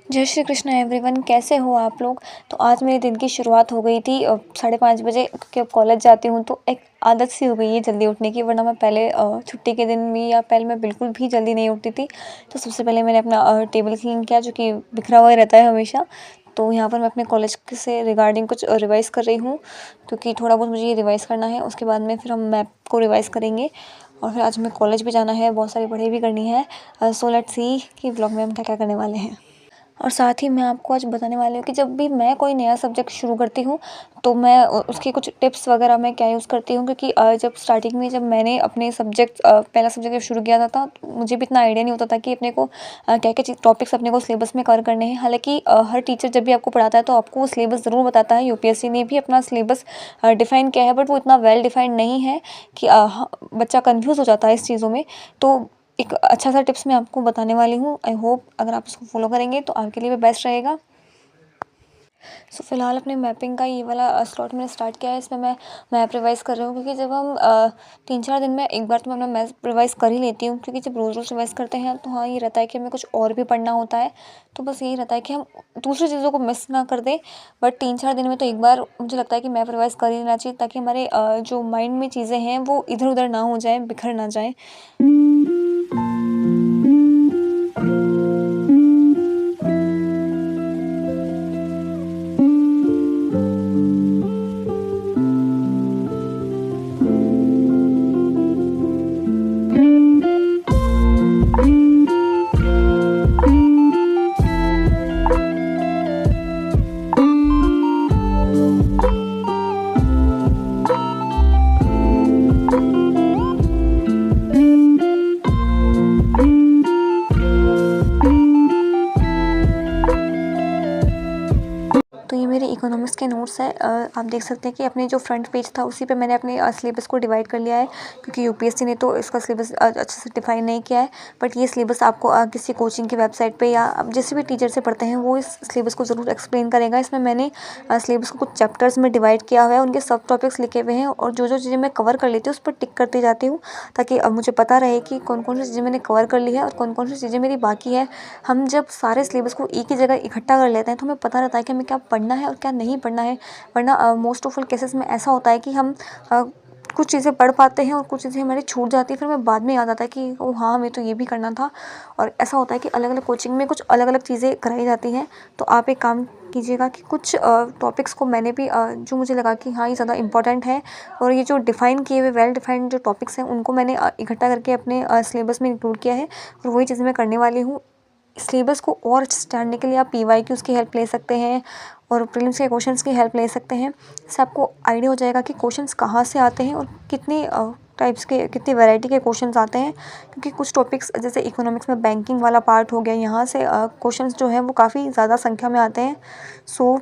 जय श्री कृष्ण एवरीवन, कैसे हो आप लोग। तो आज मेरे दिन की शुरुआत हो गई थी 5:30 बजे, क्योंकि अब कॉलेज जाती हूँ तो एक आदत सी हो गई है जल्दी उठने की। वरना मैं पहले छुट्टी के दिन भी या पहले मैं बिल्कुल भी जल्दी नहीं उठती थी। तो सबसे पहले मैंने अपना टेबल क्लीन किया, जो कि बिखरा हुआ ही रहता है हमेशा। तो यहाँ पर मैं अपने कॉलेज से रिगार्डिंग कुछ रिवाइज़ कर रही हूँ, क्योंकि थोड़ा बहुत मुझे ये रिवाइज़ करना है। उसके बाद में फिर हम मैप को रिवाइज़ करेंगे और फिर आज हमें कॉलेज भी जाना है, बहुत सारी पढ़ाई भी करनी है। सो लेट्स सी कि व्लॉग में हम क्या क्या करने वाले हैं। और साथ ही मैं आपको आज बताने वाली हूँ कि जब भी मैं कोई नया सब्जेक्ट शुरू करती हूँ तो मैं उसकी कुछ टिप्स वगैरह मैं क्या यूज़ करती हूँ, क्योंकि जब स्टार्टिंग में जब मैंने अपने सब्जेक्ट पहला सब्जेक्ट जब शुरू किया था तो मुझे भी इतना आइडिया नहीं होता था कि अपने को क्या क्या टॉपिक्स अपने को सिलेबस में कवर करने हैं। हालांकि हर टीचर जब भी आपको पढ़ाता है तो आपको वो सिलेबस ज़रूर बताता है। यूपीएससी ने भी अपना सिलेबस डिफ़ाइन किया है, बट वो इतना वेल डिफाइंड नहीं है कि बच्चा कन्फ्यूज़ हो जाता है इस चीज़ों में। तो एक अच्छा सा टिप्स मैं आपको बताने वाली हूँ। आई होप अगर आप इसको फॉलो करेंगे तो आपके लिए भी बेस्ट रहेगा। सो फिलहाल अपने मैपिंग का ये वाला स्लॉट मैंने स्टार्ट किया है। इसमें मैं मैप रिवाइज़ कर रही हूँ, क्योंकि जब हम 3-4 दिन में एक बार तो मैं अपना मैप रिवाइज़ कर ही लेती हूँ, क्योंकि जब रोज़ रोज़ रिवाइज़ करते हैं तो हाँ ये रहता है कि हमें कुछ और भी पढ़ना होता है। तो बस यही रहता है कि हम दूसरी चीज़ों को मिस ना कर दें। बट 3-4 दिन में तो एक बार मुझे लगता है कि मैप रिवाइज़ कर ही लेना चाहिए, ताकि हमारे जो माइंड में चीज़ें हैं वो इधर उधर ना हो जाए, बिखर ना जाए। तो ये मेरे इकोनॉमिक्स के नोट्स हैं। आप देख सकते हैं कि अपने जो फ्रंट पेज था उसी पे मैंने अपने सिलेबस को डिवाइड कर लिया है, क्योंकि यूपीएससी ने तो इसका सिलेबस अच्छे से डिफाइन नहीं किया है। बट ये सिलेबस आपको किसी कोचिंग की वेबसाइट पे या आप जिस भी टीचर से पढ़ते हैं वो इस सिलेबस को ज़रूर एक्सप्लेन करेगा। इसमें मैंने सिलेबस को कुछ चैप्टर्स में डिवाइड किया हुआ है, उनके सब टॉपिक्स लिखे हुए हैं, और जो जो चीज़ें मैं कवर कर लेती हूँ उस पर टिक करती जाती हूँ, ताकि मुझे पता रहे कि कौन कौन सी चीज़ें मैंने कवर कर ली है और कौन कौन सी चीज़ें मेरी बाकी है। हम जब सारे सिलेबस को एक ही जगह इकट्ठा कर लेते हैं तो हमें पता रहता है कि हमें क्या पढ़ना है और क्या नहीं पढ़ना है। वरना मोस्ट ऑफ ऑल केसेस में ऐसा होता है कि हम कुछ चीज़ें पढ़ पाते हैं और कुछ चीज़ें हमारी छूट जाती है, फिर हमें बाद में याद आता है कि ओ हाँ, हमें तो ये भी करना था। और ऐसा होता है कि अलग अलग कोचिंग में कुछ अलग अलग चीज़ें कराई जाती हैं। तो आप एक काम कीजिएगा कि कुछ टॉपिक्स को मैंने भी जो मुझे लगा कि हाँ ये ज़्यादा इंपॉर्टेंट है, और ये जो डिफ़ाइन किए हुए वेल डिफाइंड जो टॉपिक्स हैं उनको मैंने इकट्ठा करके अपने सिलेबस में इंक्लूड किया है, और वही चीज़ें मैं करने वाली हूँ। सिलेबस को और अच्छे से जानने के लिए आप पीवाईक्यूज़ की हेल्प ले सकते हैं और प्रीलिम्स के क्वेश्चंस की हेल्प ले सकते हैं। इससे आपको आइडिया हो जाएगा कि क्वेश्चंस कहाँ से आते हैं और कितने टाइप्स के, कितनी वैरायटी के क्वेश्चंस आते हैं। क्योंकि कुछ टॉपिक्स जैसे इकोनॉमिक्स में बैंकिंग वाला पार्ट हो गया, यहाँ से क्वेश्चंस जो हैं वो काफ़ी ज़्यादा संख्या में आते हैं। सो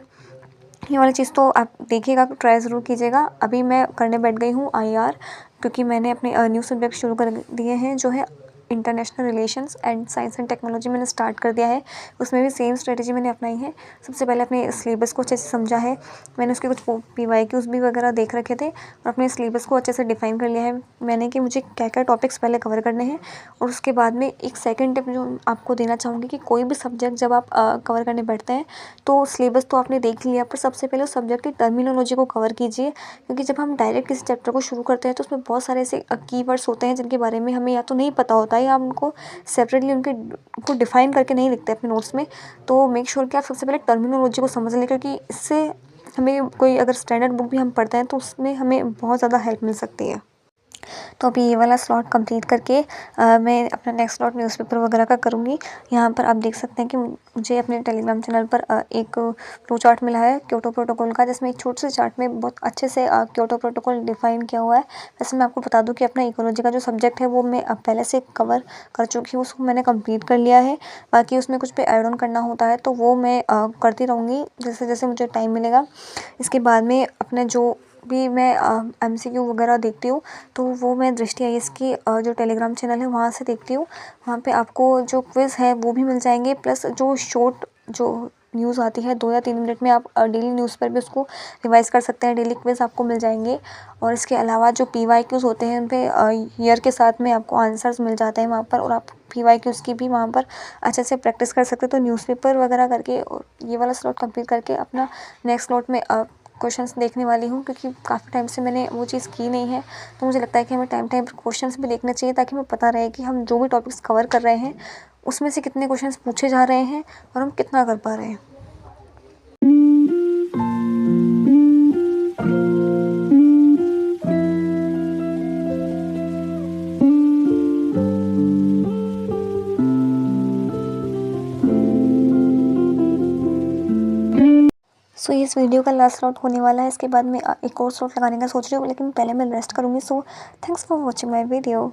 ये वाली चीज़ तो आप देखिएगा, ट्राई ज़रूर कीजिएगा। अभी मैं करने बैठ गई हूँ आईआर, क्योंकि मैंने अपने न्यू सब्जेक्ट शुरू कर दिए हैं, जो है international relations and science and technology मैंने स्टार्ट कर दिया है। उसमें भी सेम स्ट्रेटजी मैंने अपनाई है। सबसे पहले अपने सिलेबस को अच्छे से समझा है, मैंने उसके कुछ पीवाईक्यूज़ भी वगैरह देख रखे थे, और अपने सिलेबस को अच्छे से डिफाइन कर लिया है मैंने कि मुझे क्या क्या टॉपिक्स पहले कवर करने हैं। और उसके बाद में एक सेकंड टिप जो आपको देना चाहूँगी कि कोई भी सब्जेक्ट जब आप कवर करने बैठते हैं तो सिलेबस तो आपने देख लिया, पर सबसे पहले उस सब्जेक्ट की टर्मिनोलॉजी को कवर कीजिए। क्योंकि जब हम डायरेक्ट किसी चैप्टर को शुरू करते हैं तो उसमें बहुत सारे ऐसे कीवर्ड्स होते हैं जिनके बारे में हमें या तो नहीं पता होता है, या हम उनको सेपरेटली उनको डिफाइन करके नहीं लिखते अपने नोट्स में। तो मेक श्योर कि आप सबसे पहले टर्मिनोलॉजी को समझ लें, क्योंकि इससे हमें कोई अगर स्टैंडर्ड बुक भी हम पढ़ते हैं तो उसमें हमें बहुत ज़्यादा हेल्प मिल सकती है। तो अभी ये वाला स्लॉट कंप्लीट करके मैं अपना नेक्स्ट स्लॉट न्यूज़पेपर वगैरह का करूँगी। यहाँ पर आप देख सकते हैं कि मुझे अपने टेलीग्राम चैनल पर एक फ्लो चार्ट मिला है क्योटो प्रोटोकॉल का, जिसमें एक छोटे से चार्ट में बहुत अच्छे से क्योटो प्रोटोकॉल डिफाइन किया हुआ है। वैसे मैं आपको बता दूँ कि अपना इकोलॉजी का जो सब्जेक्ट है वो मैं पहले से कवर कर चुकी हूँ, उसको मैंने कंप्लीट कर लिया है। बाकी उसमें कुछ पे ऐड ऑन करना होता है तो वो मैं करती रहूँगी जैसे जैसे मुझे टाइम मिलेगा। इसके बाद में अपने जो भी मैं एमसीक्यू वगैरह देखती हूँ तो वो मैं दृष्टि आईएएस की जो टेलीग्राम चैनल है वहाँ से देखती हूँ। वहाँ पे आपको जो क्विज़ है वो भी मिल जाएंगे, प्लस जो शॉर्ट जो न्यूज़ आती है 2 या 3 मिनट में आप डेली न्यूज़ पर भी उसको रिवाइज़ कर सकते हैं, डेली क्विज़ आपको मिल जाएंगे। और इसके अलावा जो PYQs होते हैं उन पे ईयर के साथ में आपको आंसर्स मिल जाते हैं वहाँ पर, और आप PYQs की भी वहाँ पर अच्छे से प्रैक्टिस कर सकते हैं। तो न्यूज़पेपर वगैरह करके और ये वाला स्लॉट कंप्लीट करके अपना नेक्स्ट स्लॉट में क्वेश्चंस देखने वाली हूँ, क्योंकि काफ़ी टाइम से मैंने वो चीज़ की नहीं है। तो मुझे लगता है कि हमें टाइम टाइम पर क्वेश्चंस भी देखने चाहिए, ताकि हमें पता रहे कि हम जो भी टॉपिक्स कवर कर रहे हैं उसमें से कितने क्वेश्चंस पूछे जा रहे हैं और हम कितना कर पा रहे हैं। सो इस वीडियो का लास्ट स्लॉट होने वाला है। इसके बाद मैं एक और स्लॉट लगाने का सोच रही हूँ, लेकिन पहले मैं रेस्ट करूँगी। So thanks for watching my video.